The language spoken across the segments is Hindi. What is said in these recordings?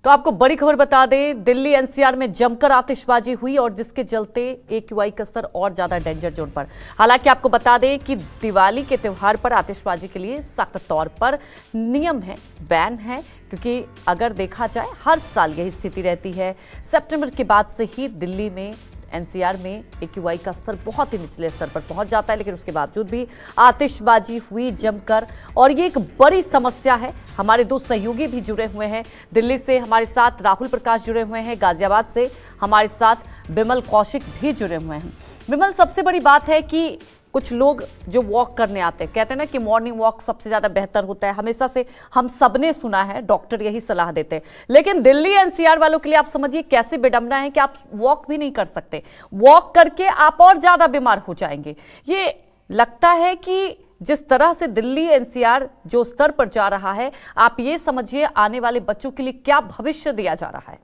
तो आपको बड़ी खबर बता दें, दिल्ली एनसीआर में जमकर आतिशबाजी हुई और जिसके चलते AQI का स्तर और ज्यादा डेंजर जोन पर। हालांकि आपको बता दें कि दिवाली के त्योहार पर आतिशबाजी के लिए सख्त तौर पर नियम है, बैन है, क्योंकि अगर देखा जाए हर साल यही स्थिति रहती है। सितंबर के बाद से ही दिल्ली में एनसीआर में AQI का स्तर बहुत ही निचले स्तर पर पहुंच जाता है, लेकिन उसके बावजूद भी आतिशबाजी हुई जमकर और ये एक बड़ी समस्या है। हमारे दो सहयोगी भी जुड़े हुए हैं, दिल्ली से हमारे साथ राहुल प्रकाश जुड़े हुए हैं, गाजियाबाद से हमारे साथ बिमल कौशिक भी जुड़े हुए हैं। बिमल, सबसे बड़ी बात है कि कुछ लोग जो वॉक करने आते हैं, कहते हैं ना कि मॉर्निंग वॉक सबसे ज्यादा बेहतर होता है, हमेशा से हम सबने सुना है, डॉक्टर यही सलाह देते हैं। लेकिन दिल्ली एनसीआर वालों के लिए आप समझिए कैसे विडंबना है कि आप वॉक भी नहीं कर सकते, वॉक करके आप और ज्यादा बीमार हो जाएंगे। ये लगता है कि जिस तरह से दिल्ली एनसीआर जो स्तर पर जा रहा है, आप ये समझिए आने वाले बच्चों के लिए क्या भविष्य दिया जा रहा है।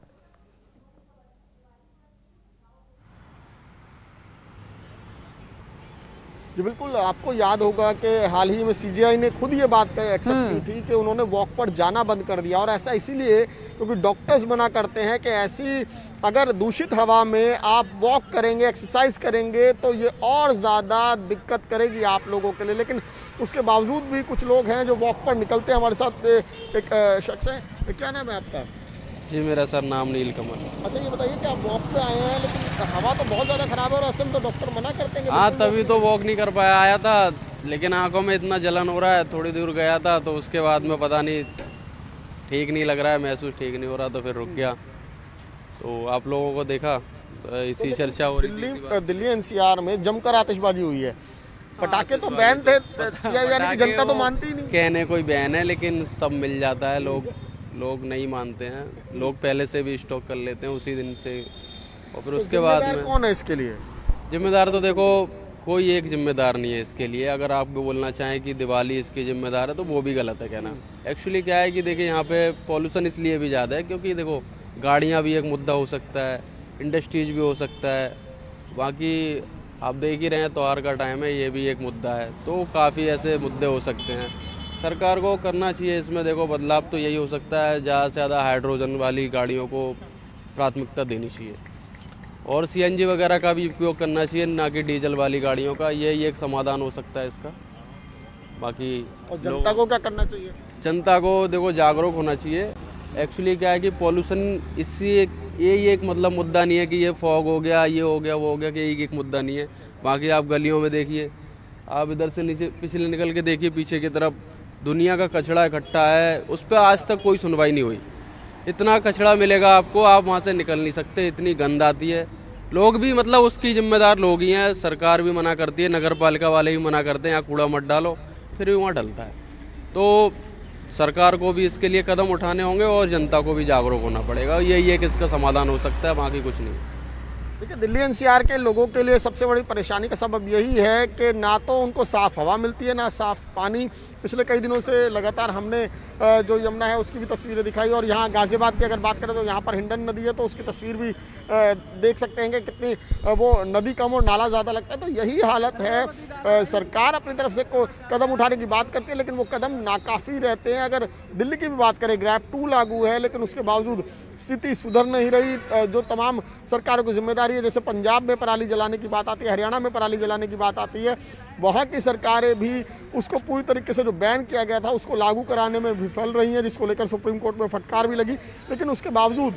जी बिल्कुल, आपको याद होगा कि हाल ही में CGI ने खुद ये बात एक्सेप्ट की थी कि उन्होंने वॉक पर जाना बंद कर दिया, और ऐसा इसीलिए क्योंकि डॉक्टर्स मना करते हैं कि ऐसी अगर दूषित हवा में आप वॉक करेंगे, एक्सरसाइज करेंगे तो ये और ज़्यादा दिक्कत करेगी आप लोगों के लिए। लेकिन उसके बावजूद भी कुछ लोग हैं जो वॉक पर निकलते हैं। हमारे साथ एक शख्स है, क्या नाम है आपका? जी, मेरा सर नाम नील कमल। अच्छा, ये बताइए कि आप वॉक पे आए हैं, लेकिन हवा तो बहुत ज़्यादा खराब है और ऐसे में तो डॉक्टर मना करते हैं। हाँ, तभी तो वॉक नहीं कर पाया, आया था लेकिन आंखों में इतना जलन हो रहा है, थोड़ी दूर गया था तो उसके बाद में पता नहीं ठीक नहीं लग रहा है, महसूस ठीक नहीं हो रहा, तो फिर रुक गया। तो आप लोगों को देखा तो इसी चर्चा हो रही थी। दिल्ली एनसीआर में जमकर आतिशबाजी हुई है, पटाखे तो बैन थे, यानी कि जनता तो मानती ही नहीं। कहने कोई बैन है, लेकिन सब मिल जाता है, लोग नहीं मानते हैं। लोग पहले से भी स्टॉक कर लेते हैं उसी दिन से, और फिर उसके बाद में कौन है इसके लिए जिम्मेदार? तो देखो, कोई एक जिम्मेदार नहीं है इसके लिए। अगर आप बोलना चाहें कि दिवाली इसकी जिम्मेदार है तो वो भी गलत है कहना। एक्चुअली क्या है कि देखिए, यहाँ पे पॉल्यूशन इसलिए भी ज़्यादा है क्योंकि देखो, गाड़ियाँ भी एक मुद्दा हो सकता है, इंडस्ट्रीज भी हो सकता है, बाकी आप देख ही रहे हैं त्योहार का टाइम है, ये भी एक मुद्दा है। तो काफ़ी ऐसे मुद्दे हो सकते हैं। सरकार को करना चाहिए इसमें, देखो बदलाव तो यही हो सकता है, ज़्यादा से ज़्यादा हाइड्रोजन वाली गाड़ियों को प्राथमिकता देनी चाहिए और CNG वगैरह का भी उपयोग करना चाहिए, ना कि डीजल वाली गाड़ियों का। यही एक समाधान हो सकता है इसका। बाकी और जनता को क्या करना चाहिए? जनता को देखो जागरूक होना चाहिए। एक्चुअली क्या है कि पॉल्यूशन इससे यही एक मतलब मुद्दा नहीं है कि ये फॉग हो गया, ये हो गया, वो हो गया, कि यही एक मुद्दा नहीं है। बाकी आप गलियों में देखिए, आप इधर से नीचे पिछले निकल के देखिए, पीछे की तरफ दुनिया का कचरा इकट्ठा है, उस पर आज तक कोई सुनवाई नहीं हुई। इतना कचरा मिलेगा आपको, आप वहाँ से निकल नहीं सकते, इतनी गंद आती है। लोग भी मतलब उसकी जिम्मेदार लोग ही हैं, सरकार भी मना करती है, नगर पालिका वाले भी मना करते हैं यहाँ कूड़ा मत डालो, फिर भी वहाँ डलता है। तो सरकार को भी इसके लिए कदम उठाने होंगे और जनता को भी जागरूक होना पड़ेगा। यही एक इसका समाधान हो सकता है, बाकी कुछ नहीं। देखिए, दिल्ली एनसीआर के लोगों के लिए सबसे बड़ी परेशानी का सबब यही है कि ना तो उनको साफ़ हवा मिलती है, ना साफ़ पानी। पिछले कई दिनों से लगातार हमने जो यमुना है उसकी भी तस्वीरें दिखाई, और यहाँ गाजियाबाद की अगर बात करें तो यहाँ पर हिंडन नदी है, तो उसकी तस्वीर भी देख सकते हैं कि कितनी वो नदी कम और नाला ज़्यादा लगता है। तो यही हालत है। सरकार अपनी तरफ से कदम उठाने की बात करती है, लेकिन वो कदम नाकाफ़ी रहते हैं। अगर दिल्ली की भी बात करें, ग्रैब 2 लागू है, लेकिन उसके बावजूद स्थिति सुधर नहीं रही। जो तमाम सरकारों की जिम्मेदारी है, जैसे पंजाब में पराली जलाने की बात आती है, हरियाणा में पराली जलाने की बात आती है, वहाँ की सरकारें भी उसको पूरी तरीके से जो बैन किया गया था उसको लागू कराने में विफल रही हैं, जिसको लेकर सुप्रीम कोर्ट में फटकार भी लगी। लेकिन उसके बावजूद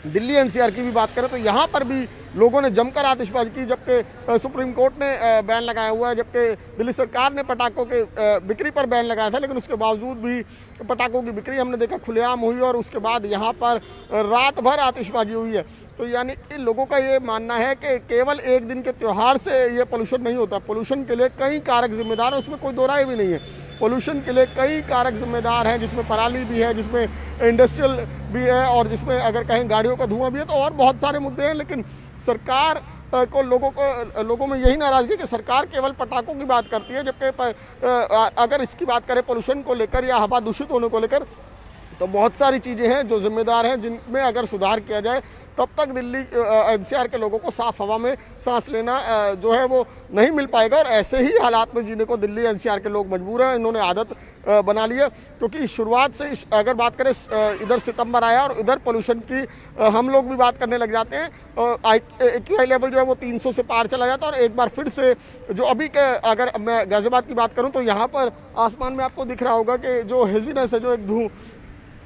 दिल्ली एनसीआर की भी बात करें तो यहाँ पर भी लोगों ने जमकर आतिशबाजी की, जबकि सुप्रीम कोर्ट ने बैन लगाया हुआ है, जबकि दिल्ली सरकार ने पटाखों के बिक्री पर बैन लगाया था, लेकिन उसके बावजूद भी पटाखों की बिक्री हमने देखा खुलेआम हुई, और उसके बाद यहाँ पर रात भर आतिशबाजी हुई है। तो यानी कि लोगों का ये मानना है कि केवल एक दिन के त्यौहार से ये पोल्यूशन नहीं होता, पोल्यूशन के लिए कई कारक जिम्मेदार है, उसमें कोई दो राय भी नहीं है। पोल्यूशन के लिए कई कारक जिम्मेदार हैं, जिसमें पराली भी है, जिसमें इंडस्ट्रियल भी है, और जिसमें अगर कहीं गाड़ियों का धुआं भी है, तो और बहुत सारे मुद्दे हैं। लेकिन सरकार को लोगों में यही नाराजगी कि सरकार केवल पटाखों की बात करती है, जबकि अगर इसकी बात करें पोल्यूशन को लेकर या हवा दूषित होने को लेकर, तो बहुत सारी चीज़ें हैं जो जिम्मेदार हैं, जिनमें अगर सुधार किया जाए तब तक दिल्ली एनसीआर के लोगों को साफ हवा में सांस लेना जो है वो नहीं मिल पाएगा। और ऐसे ही हालात में जीने को दिल्ली एनसीआर के लोग मजबूर हैं। इन्होंने आदत बना ली है, क्योंकि शुरुआत से अगर बात करें इधर सितंबर आया और इधर पोल्यूशन की हम लोग भी बात करने लग जाते हैं। AQI लेवल जो है वो 300 से पार चला जाता है। और एक बार फिर से जो अभी के अगर मैं गाजियाबाद की बात करूँ तो यहाँ पर आसमान में आपको दिख रहा होगा कि जो हेजीनेस है, जो एक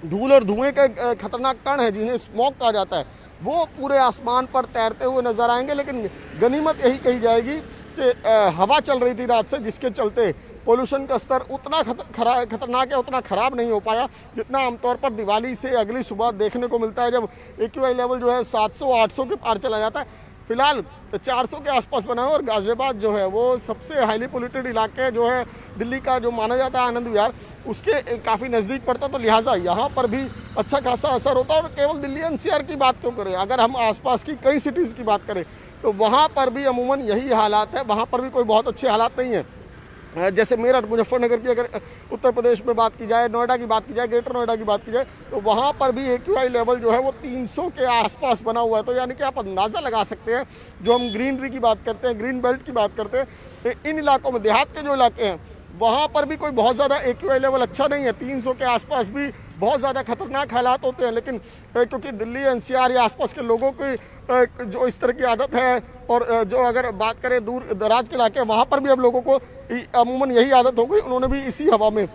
धूल और धुएं का खतरनाक कण है जिन्हें स्मोक कहा जाता है, वो पूरे आसमान पर तैरते हुए नजर आएंगे। लेकिन गनीमत यही कही जाएगी कि हवा चल रही थी रात से, जिसके चलते पोल्यूशन का स्तर उतना खतरनाक है, उतना खराब नहीं हो पाया जितना आमतौर पर दिवाली से अगली सुबह देखने को मिलता है, जब AQI लेवल जो है 700-800 के पार चला जाता है। फिलहाल 400 के आसपास बना है। और गाजियाबाद जो है वो सबसे हाईली पोल्यूटेड इलाके जो है दिल्ली का, जो माना जाता है आनंद विहार, उसके काफ़ी नज़दीक पड़ता है। तो लिहाजा यहाँ पर भी अच्छा खासा असर होता है। और केवल दिल्ली NCR की बात क्यों करें, अगर हम आसपास की कई सिटीज़ की बात करें तो वहाँ पर भी अमूमन यही हालात है। वहाँ पर भी कोई बहुत अच्छे हालात नहीं है। जैसे मेरठ, मुजफ्फरनगर की अगर उत्तर प्रदेश में बात की जाए, नोएडा की बात की जाए, ग्रेटर नोएडा की बात की जाए, तो वहाँ पर भी AQI लेवल जो है वो 300 के आसपास बना हुआ है। तो यानी कि आप अंदाज़ा लगा सकते हैं, जो हम ग्रीनरी की बात करते हैं, ग्रीन बेल्ट की बात करते हैं, इन इलाकों में, देहात के जो इलाके हैं, वहाँ पर भी कोई बहुत ज़्यादा AQI लेवल अच्छा नहीं है। 300 के आसपास भी बहुत ज़्यादा खतरनाक हालात होते हैं। लेकिन क्योंकि दिल्ली NCR या आसपास के लोगों की जो इस तरह की आदत है, और जो अगर बात करें दूर दराज के इलाके, वहाँ पर भी अब लोगों को अमूमन यही आदत हो गई, उन्होंने भी इसी हवा में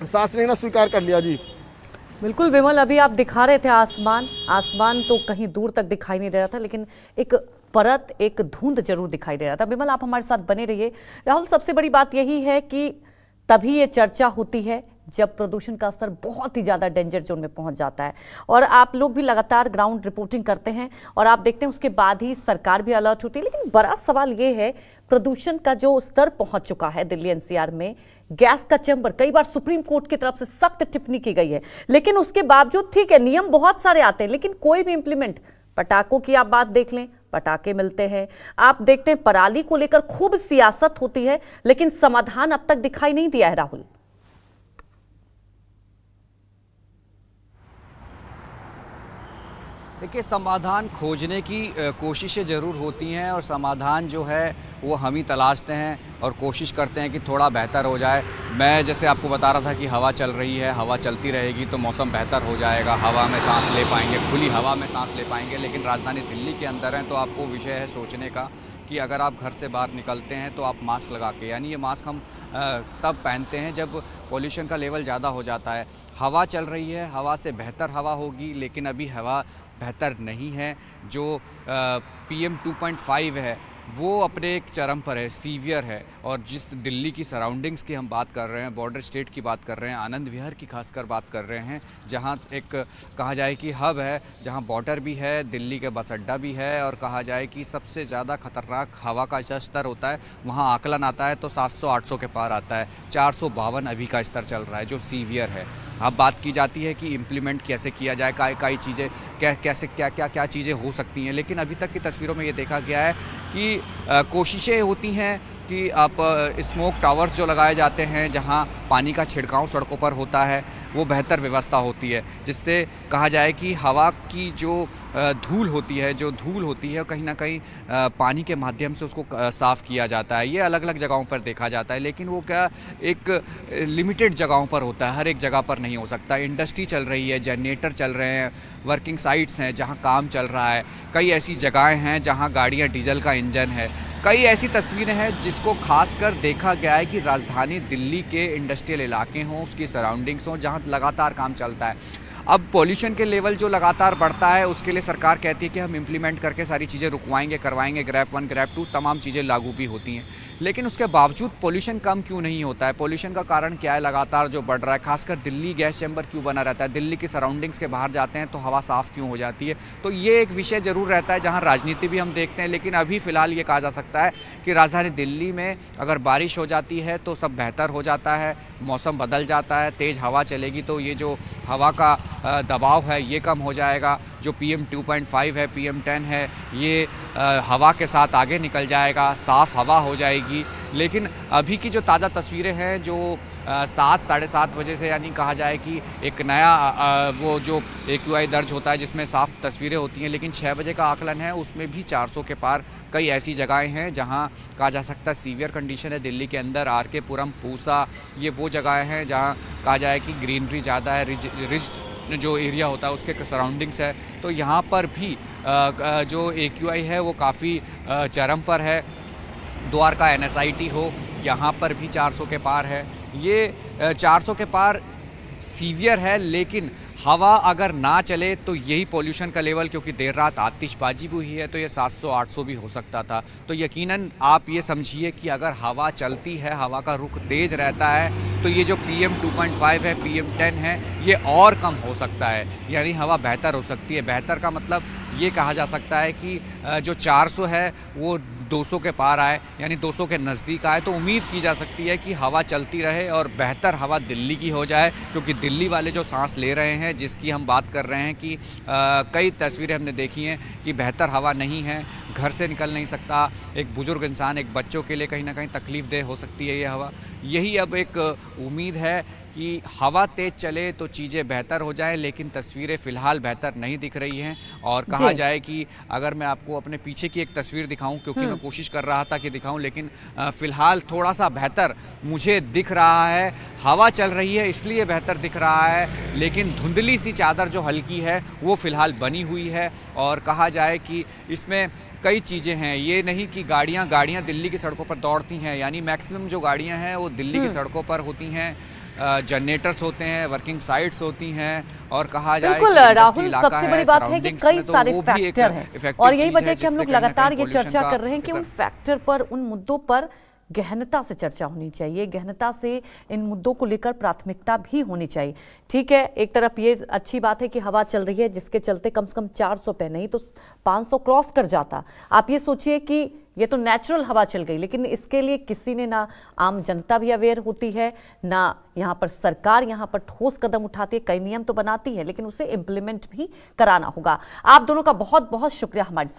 सांस लेना स्वीकार कर लिया। जी बिल्कुल विमल, अभी आप दिखा रहे थे आसमान तो कहीं दूर तक दिखाई नहीं दे रहा था, लेकिन एक परत, एक धुंध जरूर दिखाई दे रहा था। विमल, आप हमारे साथ बने रहिए। राहुल, सबसे बड़ी बात यही है कि तभी ये चर्चा होती है जब प्रदूषण का स्तर बहुत ही ज्यादा डेंजर जोन में पहुंच जाता है। और आप लोग भी लगातार ग्राउंड रिपोर्टिंग करते हैं और आप देखते हैं उसके बाद ही सरकार भी अलर्ट होती है। लेकिन बड़ा सवाल ये है, प्रदूषण का जो स्तर पहुंच चुका है दिल्ली NCR में, गैस का चैम्बर, कई बार सुप्रीम कोर्ट की तरफ से सख्त टिप्पणी की गई है, लेकिन उसके बावजूद ठीक है, नियम बहुत सारे आते हैं लेकिन कोई भी इंप्लीमेंट, पटाखों की आप बात देख लें, पटाखे मिलते हैं, आप देखते हैं पराली को लेकर खूब सियासत होती है, लेकिन समाधान अब तक दिखाई नहीं दिया है। राहुल, देखिए, समाधान खोजने की कोशिशें ज़रूर होती हैं और समाधान जो है वो हम ही तलाशते हैं और कोशिश करते हैं कि थोड़ा बेहतर हो जाए। मैं जैसे आपको बता रहा था कि हवा चल रही है, हवा चलती रहेगी तो मौसम बेहतर हो जाएगा, हवा में सांस ले पाएंगे, खुली हवा में सांस ले पाएंगे। लेकिन राजधानी दिल्ली के अंदर हैं तो आपको विषय है सोचने का कि अगर आप घर से बाहर निकलते हैं तो आप मास्क लगा के, यानी ये मास्क हम तब पहनते हैं जब पॉल्यूशन का लेवल ज़्यादा हो जाता है। हवा चल रही है, हवा से बेहतर हवा होगी, लेकिन अभी हवा बेहतर नहीं है। जो PM 2.5 है वो अपने एक चरम पर है, सीवियर है। और जिस दिल्ली की सराउंडिंग्स की हम बात कर रहे हैं, बॉर्डर स्टेट की बात कर रहे हैं, आनंद विहार की खासकर बात कर रहे हैं, जहां एक कहा जाए कि हब है, जहां बॉर्डर भी है, दिल्ली के बस अड्डा भी है, और कहा जाए कि सबसे ज़्यादा खतरनाक हवा का स्तर होता है, वहां आकलन आता है तो 700-800 के पार आता है। 452 अभी का स्तर चल रहा है जो सीवियर है। अब बात की जाती है कि इम्प्लीमेंट कैसे किया जाए, कई चीज़ें कैसे क्या चीज़ें हो सकती हैं। लेकिन अभी तक की तस्वीरों में ये देखा गया है कि कोशिशें होती हैं कि आप स्मोक टावर्स जो लगाए जाते हैं, जहां पानी का छिड़काव सड़कों पर होता है, वो बेहतर व्यवस्था होती है, जिससे कहा जाए कि हवा की जो धूल होती है कहीं ना कहीं पानी के माध्यम से उसको साफ़ किया जाता है। ये अलग अलग जगहों पर देखा जाता है, लेकिन वो क्या एक लिमिटेड जगहों पर होता है, हर एक जगह पर नहीं हो सकता। इंडस्ट्री चल रही है, जनरेटर चल रहे हैं, वर्किंग साइट्स हैं जहाँ काम चल रहा है, कई ऐसी जगहें हैं जहाँ गाड़ियाँ डीजल का इंजन है, कई ऐसी तस्वीरें हैं जिसको खासकर देखा गया है कि राजधानी दिल्ली के इंडस्ट्रियल इलाके हों, उसकी सराउंडिंग्स हों, जहां लगातार काम चलता है। अब पॉल्यूशन के लेवल जो लगातार बढ़ता है, उसके लिए सरकार कहती है कि हम इम्प्लीमेंट करके सारी चीज़ें रुकवाएंगे, करवाएंगे, ग्रैप 1 ग्रैप 2 तमाम चीज़ें लागू भी होती हैं। लेकिन उसके बावजूद पॉल्यूशन कम क्यों नहीं होता है? पॉल्यूशन का कारण क्या है? लगातार जो बढ़ रहा है, खासकर दिल्ली गैस चैम्बर क्यों बना रहता है? दिल्ली की सराउंडिंग्स के बाहर जाते हैं तो हवा साफ़ क्यों हो जाती है? तो ये एक विषय ज़रूर रहता है जहाँ राजनीति भी हम देखते हैं। लेकिन अभी फ़िलहाल ये कहा जा सकता है कि राजधानी दिल्ली में अगर बारिश हो जाती है तो सब बेहतर हो जाता है, मौसम बदल जाता है, तेज़ हवा चलेगी तो ये जो हवा का दबाव है ये कम हो जाएगा। जो PM 2.5 है, PM 10 है, ये हवा के साथ आगे निकल जाएगा, साफ़ हवा हो जाएगी। लेकिन अभी की जो ताज़ा तस्वीरें हैं जो 7 साढ़े 7 बजे से, यानी कहा जाए कि एक नया वो जो AQI दर्ज होता है जिसमें साफ तस्वीरें होती हैं, लेकिन 6 बजे का आकलन है उसमें भी 400 के पार कई ऐसी जगहें हैं जहां कहा जा सकता है सीवियर कंडीशन है। दिल्ली के अंदर RK पुरम, पूसा, ये वो जगहें हैं जहां कहा जाए कि ग्रीनरी ज़्यादा है, रिज जो एरिया होता है उसके सराउंडिंग्स है। तो यहाँ पर भी जो AQI है वो काफ़ी चरम पर है। द्वारका NSIT हो, यहाँ पर भी 400 के पार है। ये 400 के पार सीवियर है, लेकिन हवा अगर ना चले तो यही पोल्यूशन का लेवल, क्योंकि देर रात आतिशबाजी भी हुई है तो ये 700-800 भी हो सकता था। तो यकीनन आप ये समझिए कि अगर हवा चलती है, हवा का रुख तेज़ रहता है, तो ये जो PM 2.5 है, PM 10 है, ये और कम हो सकता है, यानी हवा बेहतर हो सकती है। बेहतर का मतलब ये कहा जा सकता है कि जो 400 है वो 200 के पार आए, यानी 200 के नज़दीक आए, तो उम्मीद की जा सकती है कि हवा चलती रहे और बेहतर हवा दिल्ली की हो जाए। क्योंकि दिल्ली वाले जो सांस ले रहे हैं, जिसकी हम बात कर रहे हैं कि कई तस्वीरें हमने देखी हैं कि बेहतर हवा नहीं है, घर से निकल नहीं सकता, एक बुजुर्ग इंसान, एक बच्चों के लिए कहीं ना कहीं तकलीफ़देह हो सकती है ये हवा। यही अब एक उम्मीद है कि हवा तेज़ चले तो चीज़ें बेहतर हो जाए, लेकिन तस्वीरें फ़िलहाल बेहतर नहीं दिख रही हैं। और कहा जाए कि अगर मैं आपको अपने पीछे की एक तस्वीर दिखाऊं, क्योंकि मैं कोशिश कर रहा था कि दिखाऊं, लेकिन फ़िलहाल थोड़ा सा बेहतर मुझे दिख रहा है। हवा चल रही है इसलिए बेहतर दिख रहा है, लेकिन धुंधली सी चादर जो हल्की है वो फ़िलहाल बनी हुई है। और कहा जाए कि इसमें कई चीज़ें हैं, ये नहीं कि गाड़ियाँ दिल्ली की सड़कों पर दौड़ती हैं, यानी मैक्सिमम जो गाड़ियाँ हैं वो दिल्ली की सड़कों पर होती हैं। जनरेटर्स होते हैं, वर्किंग साइट्स होती हैं, और कहा जाए बिल्कुल राहुल, सबसे बड़ी बात है कि कई सारे फैक्टर हैं, और यही वजह कि हम लोग लगातार ये चर्चा कर रहे हैं कि उन फैक्टर पर, उन मुद्दों पर गहनता से चर्चा होनी चाहिए, गहनता से इन मुद्दों को लेकर प्राथमिकता भी होनी चाहिए। ठीक है, एक तरफ ये अच्छी बात है कि हवा चल रही है, जिसके चलते कम से कम 400 पे नहीं तो 500 क्रॉस कर जाता। आप ये सोचिए कि ये तो नेचुरल हवा चल गई, लेकिन इसके लिए किसी ने, ना आम जनता भी अवेयर होती है, ना यहाँ पर सरकार यहाँ पर ठोस कदम उठाती है। कई नियम तो बनाती है, लेकिन उसे इम्प्लीमेंट भी कराना होगा। आप दोनों का बहुत बहुत शुक्रिया हमारे साथ